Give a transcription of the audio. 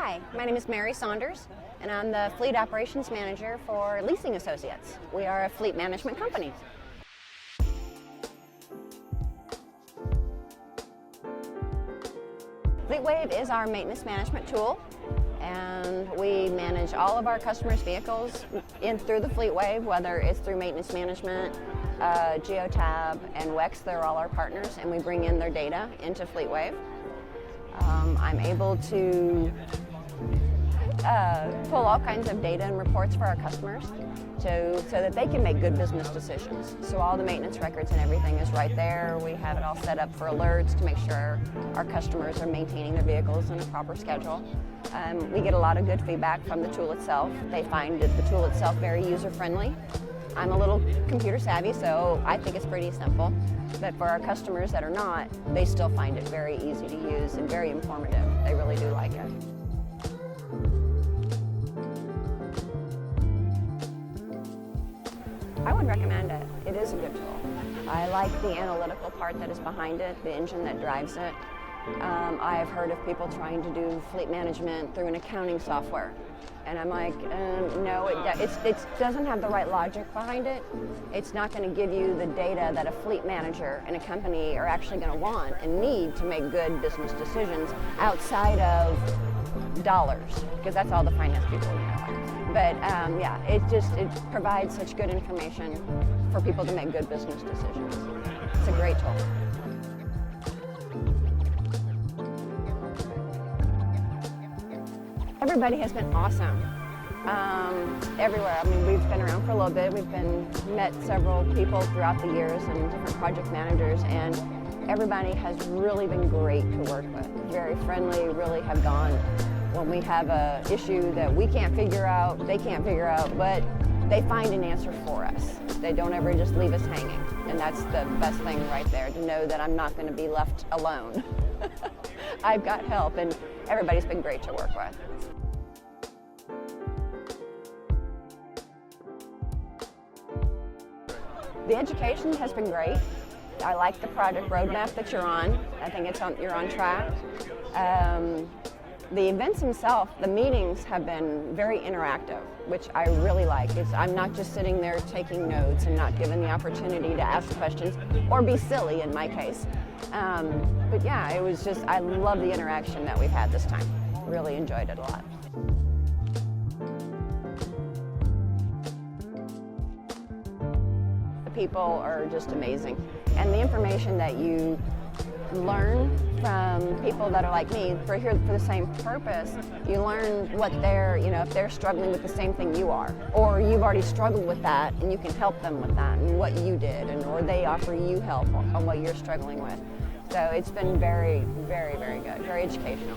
Hi, my name is Mary Saunders, and I'm the Fleet Operations Manager for Leasing Associates. We are a fleet management company. FleetWave is our maintenance management tool, and we manage all of our customers' vehicles through the FleetWave, whether it's through maintenance management, Geotab, and WEX. They're all our partners, and we bring in their data into FleetWave. I'm able to pull all kinds of data and reports for our customers so that they can make good business decisions. So all the maintenance records and everything is right there. We have it all set up for alerts to make sure our customers are maintaining their vehicles in a proper schedule. We get a lot of good feedback from the tool itself. They find the tool itself very user-friendly. I'm a little computer savvy, so I think it's pretty simple. But for our customers that are not, they still find it very easy to use and very informative. They really do like it. I would recommend it. It is a good tool. I like the analytical part that is behind it, the engine that drives it. I have heard of people trying to do fleet management through an accounting software. And I'm like, no, it doesn't have the right logic behind it. It's not going to give you the data that a fleet manager and a company are actually going to want and need to make good business decisions outside of dollars, because that's all the finance people know. But yeah, it provides such good information for people to make good business decisions. It's a great tool. Everybody has been awesome. Everywhere. I mean, we've been around for a little bit. We've met several people throughout the years and different project managers, and everybody has really been great to work with. Very friendly, really have gone when we have an issue that we can't figure out, they can't figure out, but they find an answer for us. They don't ever just leave us hanging. And that's the best thing right there, to know that I'm not going to be left alone. I've got help, and everybody's been great to work with. The education has been great. I like the project roadmap that you're on. I think you're on track. The events themselves, the meetings have been very interactive, which I really like. I'm not just sitting there taking notes and not given the opportunity to ask questions or be silly in my case. But yeah, I love the interaction that we've had this time. Really enjoyed it a lot. The people are just amazing. And the information that you learn from people that are like me, for the same purpose, you learn what if they're struggling with the same thing you are, or you've already struggled with that and you can help them with that and what you did, or they offer you help on what you're struggling with. So it's been very, very, very good, very educational.